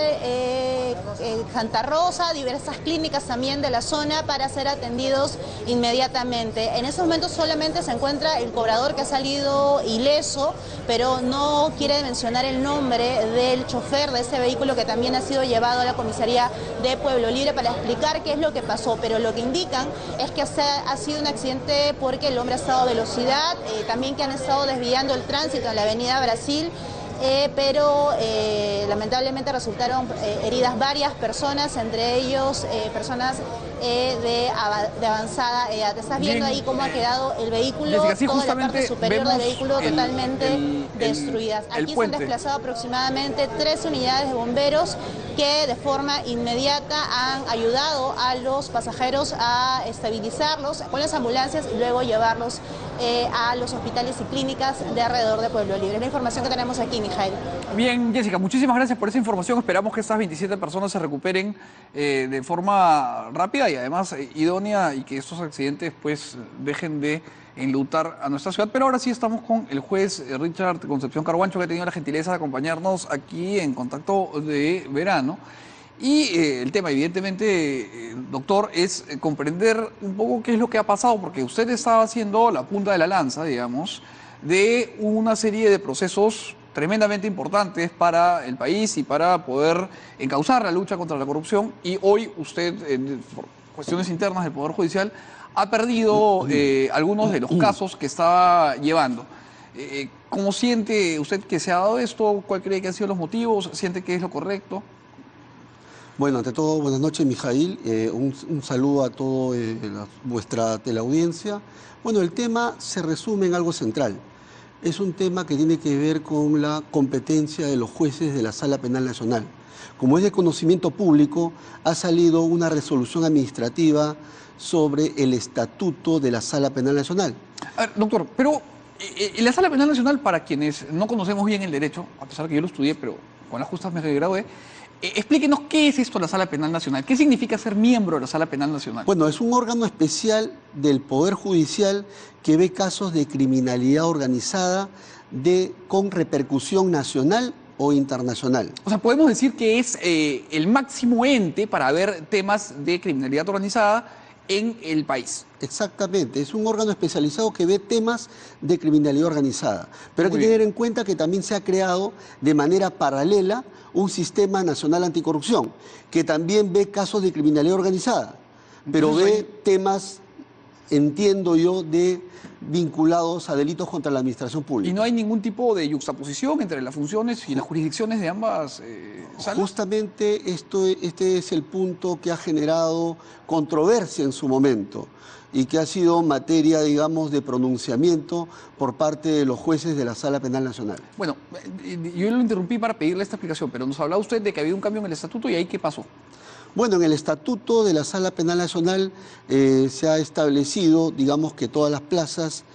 Santa Rosa, diversas clínicas también de la zona, para ser atendidos inmediatamente. En estos momentos solamente se encuentra el cobrador, que ha salido ileso, pero no quiere mencionar el nombre del chofer de ese vehículo, que también ha sido llevado a la comisaría de Pueblo Libre para explicar qué es lo que pasó. Pero lo que indican es que ha sido un accidente porque el hombre ha estado a velocidad, también que han estado desviando el tránsito en la avenida Brasil. Pero lamentablemente resultaron heridas varias personas, entre ellos personas de avanzada edad. Estás viendo ahí cómo ha quedado el vehículo, Jessica, sí, toda la parte superior del vehículo totalmente destruida. Aquí se han desplazado aproximadamente 13 unidades de bomberos que de forma inmediata han ayudado a los pasajeros a estabilizarlos con las ambulancias y luego llevarlos a los hospitales y clínicas de alrededor de Pueblo Libre. Es la información que tenemos aquí, Mijael. Bien, Jessica, muchísimas gracias por esa información. Esperamos que estas 27 personas se recuperen de forma rápida y además idónea, y que estos accidentes pues dejen de enlutar a nuestra ciudad. Pero ahora sí estamos con el juez Richard Concepción Caraguancho, que ha tenido la gentileza de acompañarnos aquí en Contacto de Verano. Y el tema, evidentemente, doctor, es comprender un poco qué es lo que ha pasado, porque usted estaba haciendo la punta de la lanza, digamos, de una serie de procesos tremendamente importantes para el país y para poder encauzar la lucha contra la corrupción, y hoy usted, por cuestiones internas del Poder Judicial, ha perdido algunos de los casos que estaba llevando. ¿Cómo siente usted que se ha dado esto? ¿Cuál cree que han sido los motivos? ¿Siente que es lo correcto? Bueno, ante todo, buenas noches, Mijail. Un saludo a toda vuestra teleaudiencia. Bueno, el tema se resume en algo central. Es un tema que tiene que ver con la competencia de los jueces de la Sala Penal Nacional. Como es de conocimiento público, ha salido una resolución administrativa sobre el estatuto de la Sala Penal Nacional. A ver, doctor, pero la Sala Penal Nacional, para quienes no conocemos bien el derecho, a pesar de que yo lo estudié, pero con las justas me gradué, explíquenos qué es esto de la Sala Penal Nacional. ¿Qué significa ser miembro de la Sala Penal Nacional? Bueno, es un órgano especial del Poder Judicial que ve casos de criminalidad organizada con repercusión nacional o internacional. O sea, podemos decir que es el máximo ente para ver temas de criminalidad organizada en el país. Exactamente, es un órgano especializado que ve temas de criminalidad organizada. Pero hay que tener en cuenta que también se ha creado de manera paralela un sistema nacional anticorrupción, que también ve casos de criminalidad organizada, pero ve temas, entiendo yo, vinculados a delitos contra la administración pública. ¿Y no hay ningún tipo de yuxtaposición entre las funciones y las jurisdicciones de ambas salas? Justamente este es el punto que ha generado controversia en su momento y que ha sido materia, digamos, de pronunciamiento por parte de los jueces de la Sala Penal Nacional. Bueno, yo lo interrumpí para pedirle esta explicación, pero nos hablaba usted de que ha habido un cambio en el estatuto, ¿y ahí qué pasó? Bueno, en el estatuto de la Sala Penal Nacional se ha establecido, digamos, que todas las plazas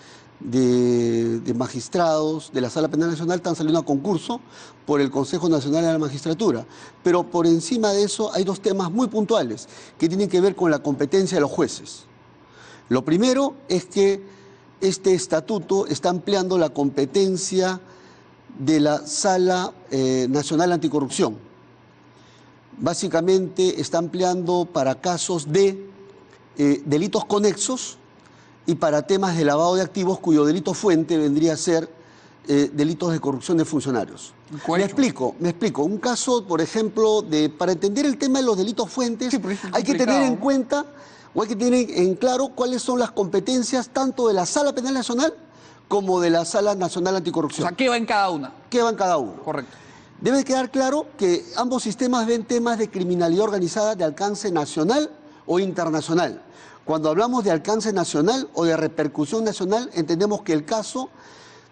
de magistrados de la Sala Penal Nacional están saliendo a concurso por el Consejo Nacional de la Magistratura. Pero por encima de eso hay dos temas muy puntuales que tienen que ver con la competencia de los jueces. Lo primero es que este estatuto está ampliando la competencia de la Sala Nacional Anticorrupción. Básicamente está ampliando para casos de delitos conexos y para temas de lavado de activos cuyo delito fuente vendría a ser delitos de corrupción de funcionarios. Me explico. Un caso, por ejemplo, para entender el tema de los delitos fuentes, sí, hay que tener en cuenta o hay que tener en claro cuáles son las competencias tanto de la Sala Penal Nacional como de la Sala Nacional Anticorrupción. O sea, ¿qué va en cada una? ¿Qué va en cada uno? Correcto. Debe quedar claro que ambos sistemas ven temas de criminalidad organizada de alcance nacional o internacional. Cuando hablamos de alcance nacional o de repercusión nacional, entendemos que el caso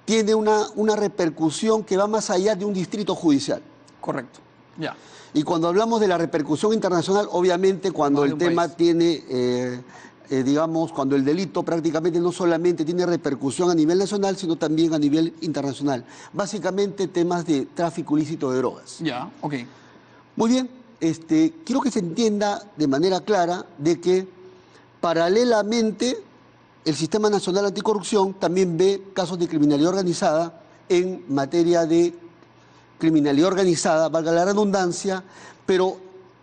tiene una repercusión que va más allá de un distrito judicial. Correcto, ya. Y cuando hablamos de la repercusión internacional, obviamente cuando el tema tiene, digamos, cuando el delito prácticamente no solamente tiene repercusión a nivel nacional, sino también a nivel internacional. Básicamente temas de tráfico ilícito de drogas. Ya, ok. Muy bien, quiero que se entienda de manera clara de que paralelamente el Sistema Nacional Anticorrupción también ve casos de criminalidad organizada en materia de criminalidad organizada, valga la redundancia, pero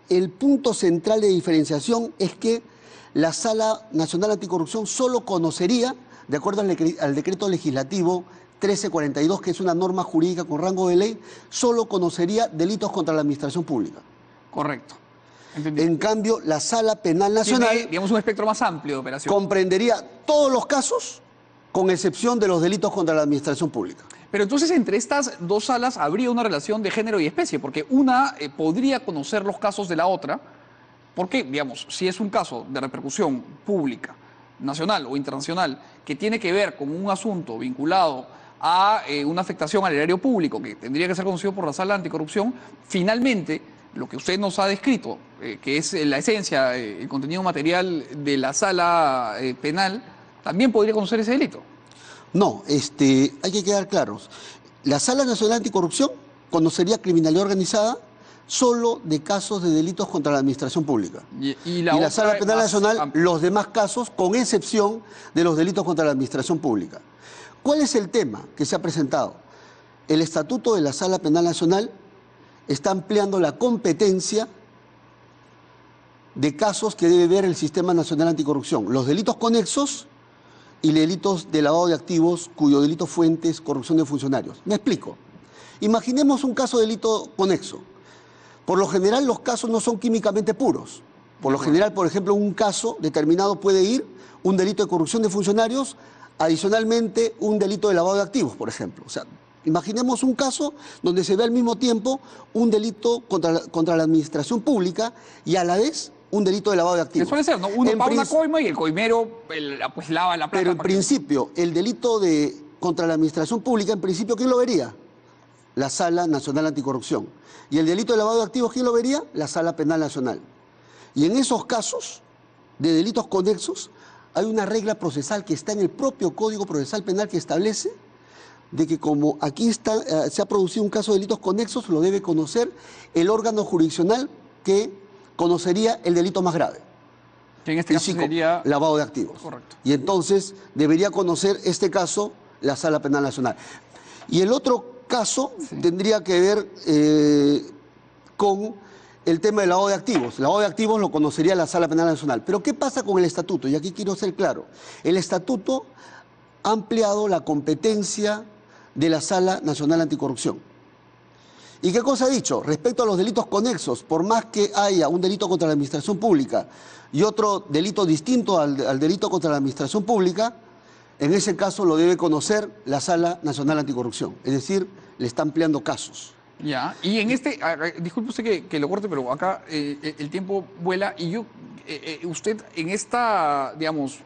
el punto central de diferenciación es que la Sala Nacional Anticorrupción solo conocería, de acuerdo al decreto legislativo 1342, que es una norma jurídica con rango de ley, solo conocería delitos contra la administración pública. Correcto. Entendí. En cambio, la Sala Penal Nacional tiene, digamos, un espectro más amplio de operación. Comprendería todos los casos, con excepción de los delitos contra la administración pública. Pero entonces entre estas dos salas habría una relación de género y especie, porque una podría conocer los casos de la otra, porque, digamos, si es un caso de repercusión pública, nacional o internacional, que tiene que ver con un asunto vinculado a una afectación al erario público, que tendría que ser conocido por la Sala Anticorrupción, finalmente, lo que usted nos ha descrito, que es la esencia, el contenido material de la Sala Penal, también podría conocer ese delito. No, hay que quedar claros. La Sala Nacional Anticorrupción conocería criminalidad organizada solo de casos de delitos contra la administración pública. Y la Sala Penal Nacional, los demás casos, con excepción de los delitos contra la administración pública. ¿Cuál es el tema que se ha presentado? El Estatuto de la Sala Penal Nacional está ampliando la competencia de casos que debe ver el Sistema Nacional Anticorrupción. Los delitos conexos y delitos de lavado de activos cuyo delito fuente es corrupción de funcionarios. Me explico. Imaginemos un caso de delito conexo. Por lo general los casos no son químicamente puros. Por lo general, por ejemplo, un caso determinado puede ir un delito de corrupción de funcionarios, adicionalmente un delito de lavado de activos, por ejemplo. O sea, imaginemos un caso donde se ve al mismo tiempo un delito contra la administración pública y a la vez un delito de lavado de activos. Que suele ser, ¿no? Uno paga una coima y el coimero pues lava la plata. Pero en principio, el delito contra la administración pública, en principio, ¿quién lo vería? La Sala Nacional Anticorrupción. Y el delito de lavado de activos, ¿quién lo vería? La Sala Penal Nacional. Y en esos casos de delitos conexos, hay una regla procesal que está en el propio Código Procesal Penal que establece de que como aquí se ha producido un caso de delitos conexos, lo debe conocer el órgano jurisdiccional que conocería el delito más grave. Que en este caso sería lavado de activos. Correcto. Y entonces debería conocer este caso la Sala Penal Nacional. Y el otro caso tendría que ver con el tema del lavado de activos. El lavado de activos lo conocería la Sala Penal Nacional. Pero ¿qué pasa con el estatuto? Y aquí quiero ser claro. El estatuto ha ampliado la competencia de la Sala Nacional Anticorrupción. ¿Y qué cosa ha dicho? Respecto a los delitos conexos, por más que haya un delito contra la administración pública y otro delito distinto al delito contra la administración pública, en ese caso lo debe conocer la Sala Nacional Anticorrupción. Es decir, le está ampliando casos. Ya, y en disculpe usted que lo corte, pero acá el tiempo vuela y usted en esta, digamos,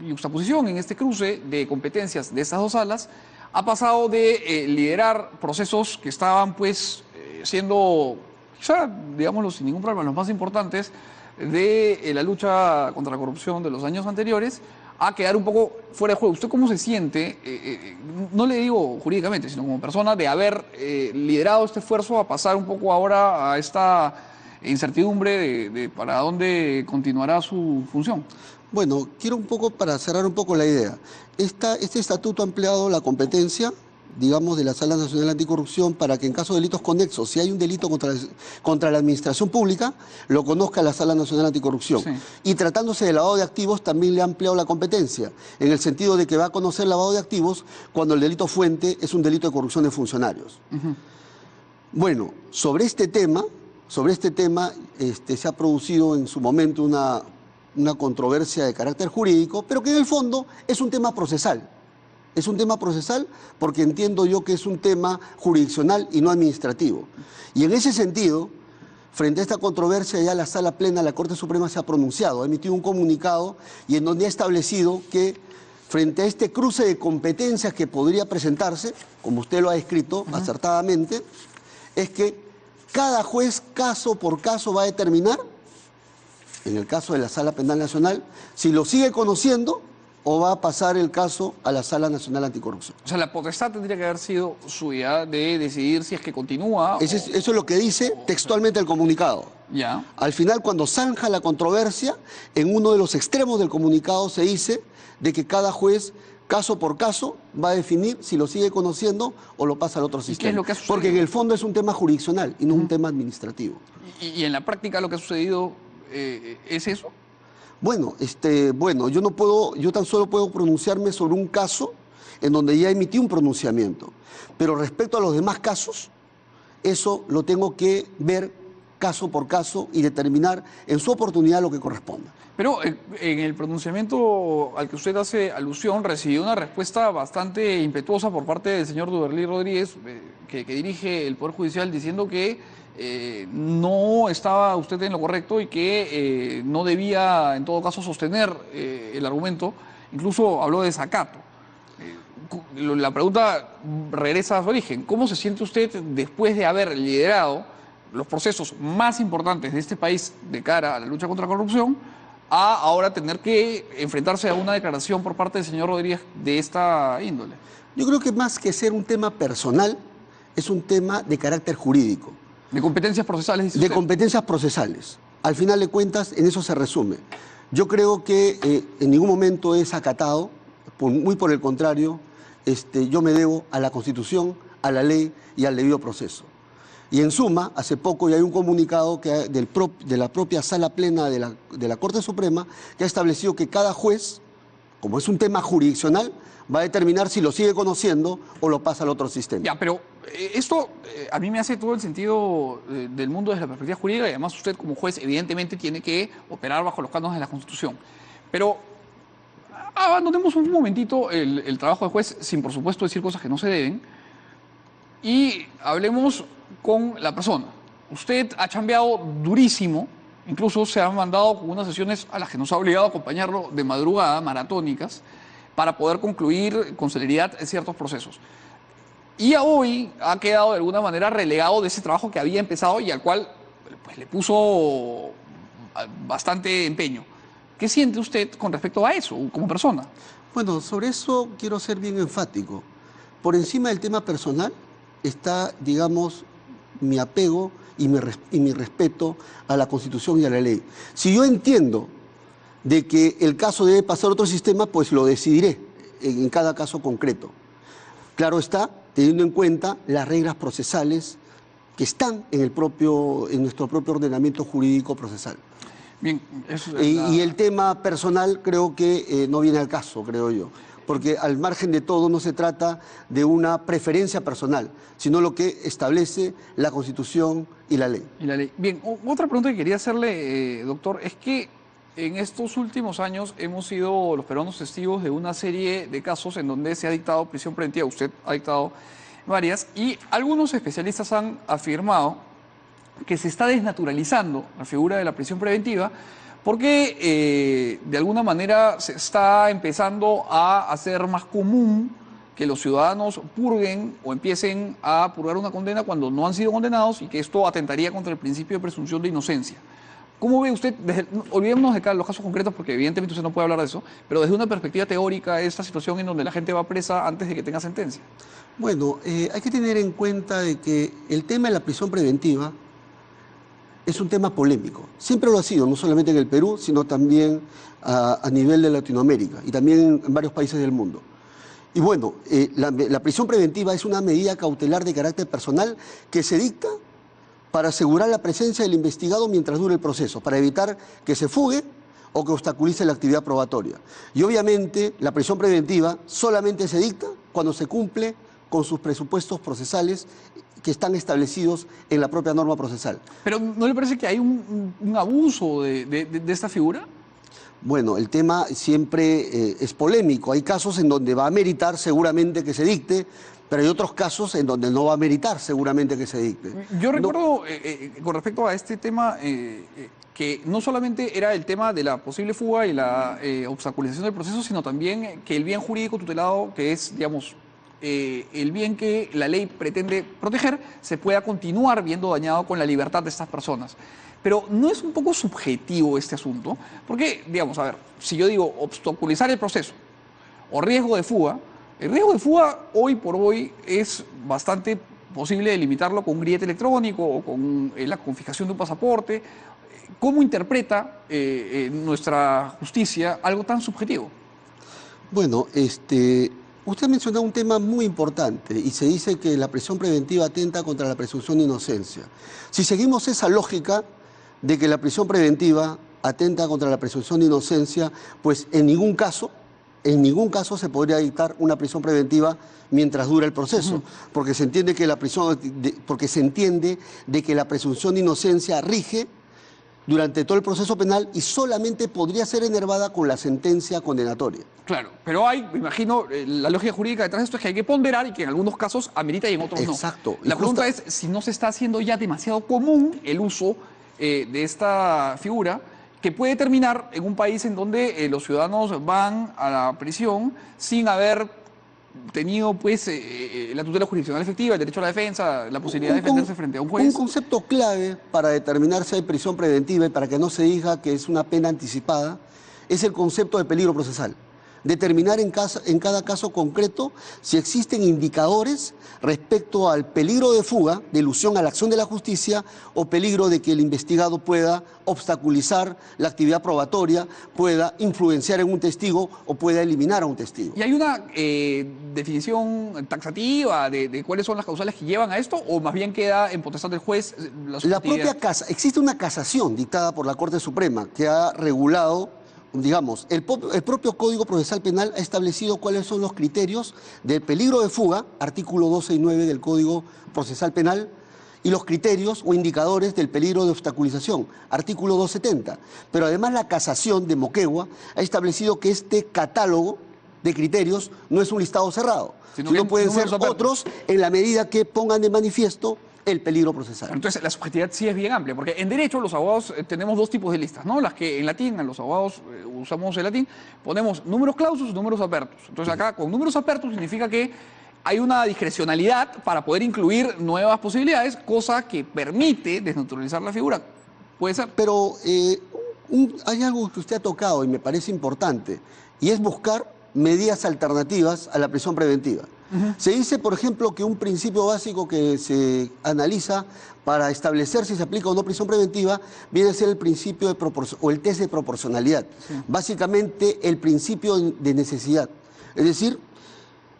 yuxtaposición, en este cruce de competencias de estas dos salas, ha pasado de liderar procesos que estaban pues siendo, quizá, digámoslo sin ningún problema, los más importantes de la lucha contra la corrupción de los años anteriores, a quedar un poco fuera de juego. ¿Usted cómo se siente, no le digo jurídicamente, sino como persona, de haber liderado este esfuerzo a pasar un poco ahora a esta incertidumbre de para dónde continuará su función? Bueno, quiero un poco, para cerrar un poco la idea, este estatuto ha ampliado la competencia, digamos, de la Sala Nacional Anticorrupción para que en caso de delitos conexos, si hay un delito contra la administración pública, lo conozca la Sala Nacional Anticorrupción. Sí. Y tratándose de lavado de activos, también le ha ampliado la competencia, en el sentido de que va a conocer lavado de activos cuando el delito fuente es un delito de corrupción de funcionarios. Bueno, sobre este tema se ha producido en su momento una controversia de carácter jurídico, pero que en el fondo es un tema procesal. Es un tema procesal porque entiendo yo que es un tema jurisdiccional y no administrativo. Y en ese sentido, frente a esta controversia, ya la Sala Plena de la Corte Suprema se ha pronunciado, ha emitido un comunicado y en donde ha establecido que frente a este cruce de competencias que podría presentarse, como usted lo ha escrito acertadamente, es que cada juez, caso por caso, va a determinar, en el caso de la Sala Penal Nacional, si lo sigue conociendo o va a pasar el caso a la Sala Nacional Anticorrupción. O sea, la potestad tendría que haber sido suya de decidir si es que continúa Eso es lo que dice textualmente el comunicado. Ya. Al final, cuando zanja la controversia, en uno de los extremos del comunicado se dice de que cada juez, caso por caso, va a definir si lo sigue conociendo o lo pasa al otro sistema. ¿Qué es lo que ha sucedido? Porque en el fondo es un tema jurisdiccional y no un tema administrativo. Y en la práctica lo que ha sucedido es eso. Bueno, yo tan solo puedo pronunciarme sobre un caso en donde ya emití un pronunciamiento. Pero respecto a los demás casos, eso lo tengo que ver caso por caso y determinar en su oportunidad lo que corresponda. Pero en el pronunciamiento al que usted hace alusión recibió una respuesta bastante impetuosa por parte del señor Duberlí Rodríguez, que dirige el Poder Judicial, diciendo que no estaba usted en lo correcto y que no debía, en todo caso, sostener el argumento. Incluso habló de desacato. La pregunta regresa a su origen. ¿Cómo se siente usted después de haber liderado los procesos más importantes de este país de cara a la lucha contra la corrupción, a ahora tener que enfrentarse a una declaración por parte del señor Rodríguez de esta índole? Yo creo que más que ser un tema personal, es un tema de carácter jurídico. ¿De competencias procesales, dice De usted? competencias procesales. Al final de cuentas, en eso se resume. Yo creo que en ningún momento es acatado, muy por el contrario, yo me debo a la Constitución, a la ley y al debido proceso. Y en suma, hace poco ya hay un comunicado de la propia Sala Plena de la Corte Suprema que ha establecido que cada juez, como es un tema jurisdiccional, va a determinar si lo sigue conociendo o lo pasa al otro sistema. Ya, pero esto a mí me hace todo el sentido del mundo desde la perspectiva jurídica, y además usted como juez evidentemente tiene que operar bajo los cánones de la Constitución. Pero abandonemos un momentito el trabajo de juez sin, por supuesto, decir cosas que no se deben y hablemos con la persona. Usted ha chambeado durísimo, incluso se han mandado con unas sesiones a las que nos ha obligado a acompañarlo de madrugada, maratónicas, para poder concluir con celeridad ciertos procesos. Y hoy ha quedado de alguna manera relegado de ese trabajo que había empezado y al cual pues, le puso bastante empeño. ¿Qué siente usted con respecto a eso como persona? Bueno, sobre eso quiero ser bien enfático. Por encima del tema personal está, digamos, mi apego y mi respeto a la Constitución y a la ley. Si yo entiendo de que el caso debe pasar a otro sistema, pues lo decidiré en cada caso concreto. Claro está, teniendo en cuenta las reglas procesales que están en nuestro propio ordenamiento jurídico procesal. Bien, Y el tema personal creo que no viene al caso, creo yo, porque al margen de todo no se trata de una preferencia personal, sino lo que establece la Constitución y la ley. Bien, otra pregunta que quería hacerle, doctor, es que en estos últimos años hemos sido los peruanos testigos de una serie de casos en donde se ha dictado prisión preventiva. Usted ha dictado varias y algunos especialistas han afirmado que se está desnaturalizando la figura de la prisión preventiva porque de alguna manera se está empezando a hacer más común que los ciudadanos purguen o empiecen a purgar una condena cuando no han sido condenados y que esto atentaría contra el principio de presunción de inocencia. ¿Cómo ve usted, olvidémonos de los casos concretos porque evidentemente usted no puede hablar de eso, pero desde una perspectiva teórica, esta situación en donde la gente va presa antes de que tenga sentencia? Bueno, hay que tener en cuenta de que el tema de la prisión preventiva es un tema polémico. Siempre lo ha sido, no solamente en el Perú, sino también a nivel de Latinoamérica y también en varios países del mundo. Y bueno, la prisión preventiva es una medida cautelar de carácter personal que se dicta para asegurar la presencia del investigado mientras dure el proceso, para evitar que se fugue o que obstaculice la actividad probatoria. Y obviamente la prisión preventiva solamente se dicta cuando se cumple con sus presupuestos procesales que están establecidos en la propia norma procesal. ¿Pero no le parece que hay un abuso de esta figura? Bueno, el tema siempre es polémico. Hay casos en donde va a meritar seguramente que se dicte, pero hay otros casos en donde no va a meritar seguramente que se dicte. Yo recuerdo, con respecto a este tema, que no solamente era el tema de la posible fuga y la obstaculización del proceso, sino también que el bien jurídico tutelado, que es, digamos, el bien que la ley pretende proteger, se pueda continuar viendo dañado con la libertad de estas personas. Pero ¿no es un poco subjetivo este asunto? Porque, digamos, a ver, si yo digo obstaculizar el proceso o riesgo de fuga, el riesgo de fuga hoy por hoy es bastante posible delimitarlo con un grillete electrónico o con la confiscación de un pasaporte. ¿Cómo interpreta nuestra justicia algo tan subjetivo? Bueno, usted mencionó un tema muy importante y se dice que la prisión preventiva atenta contra la presunción de inocencia. Si seguimos esa lógica de que la prisión preventiva atenta contra la presunción de inocencia, pues en ningún caso se podría dictar una prisión preventiva mientras dura el proceso, porque se entiende que la presunción de inocencia rige durante todo el proceso penal y solamente podría ser enervada con la sentencia condenatoria. Claro, pero hay, me imagino, la lógica jurídica detrás de esto es que hay que ponderar y que en algunos casos amerita y en otros no. Exacto. La pregunta es si no se está haciendo ya demasiado común el uso de esta figura, que puede terminar en un país en donde los ciudadanos van a la prisión sin haber tenido pues la tutela jurisdiccional efectiva, el derecho a la defensa, la posibilidad de defenderse frente a un juez. Un concepto clave para determinar si hay prisión preventiva y para que no se diga que es una pena anticipada es el concepto de peligro procesal. Determinar en cada caso concreto si existen indicadores respecto al peligro de fuga, de elusión a la acción de la justicia o peligro de que el investigado pueda obstaculizar la actividad probatoria, pueda influenciar en un testigo o pueda eliminar a un testigo. ¿Y hay una definición taxativa de cuáles son las causales que llevan a esto o más bien queda en potestad del juez? La propia casa, existe una casación dictada por la Corte Suprema que ha regulado, digamos, el propio Código Procesal Penal ha establecido cuáles son los criterios del peligro de fuga, artículo 12 y 9 del Código Procesal Penal, y los criterios o indicadores del peligro de obstaculización, artículo 270. Pero además la casación de Moquegua ha establecido que este catálogo de criterios no es un listado cerrado, sino pueden ser otros en la medida que pongan de manifiesto el peligro procesal. Entonces, la subjetividad sí es bien amplia, porque en derecho los abogados tenemos dos tipos de listas, ¿no? Las que en latín, los abogados usamos el latín, ponemos números clausus y números apertus. Entonces acá con números apertus significa que hay una discrecionalidad para poder incluir nuevas posibilidades, cosa que permite desnaturalizar la figura. ¿Puede ser? Pero hay algo que usted ha tocado y me parece importante, y es buscar medidas alternativas a la prisión preventiva. Se dice, por ejemplo, que un principio básico que se analiza para establecer si se aplica o no prisión preventiva viene a ser el principio de o el test de proporcionalidad. Sí. Básicamente, el principio de necesidad. Es decir,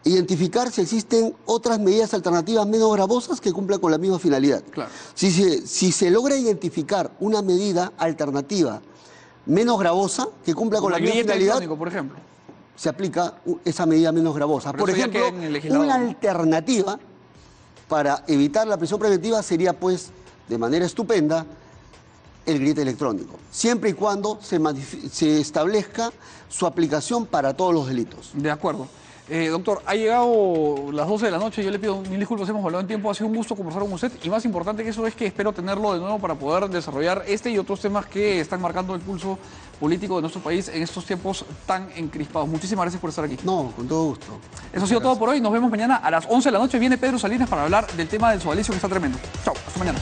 identificar si existen otras medidas alternativas menos gravosas que cumplan con la misma finalidad. Claro. Si se logra identificar una medida alternativa menos gravosa que cumpla con la misma finalidad, por ejemplo, se aplica esa medida menos gravosa. Por ejemplo, una alternativa para evitar la prisión preventiva sería, pues, de manera estupenda, el grillete electrónico, siempre y cuando se establezca su aplicación para todos los delitos. De acuerdo. Doctor, ha llegado las 12 de la noche, yo le pido mil disculpas, hemos hablado en tiempo, ha sido un gusto conversar con usted y más importante que eso es que espero tenerlo de nuevo para poder desarrollar este y otros temas que están marcando el pulso político de nuestro país en estos tiempos tan encrispados. Muchísimas gracias por estar aquí. No, con todo gusto. Eso ha sido todo por hoy, nos vemos mañana a las 11 de la noche, viene Pedro Salinas para hablar del tema del sodalicio que está tremendo. Chao, hasta mañana.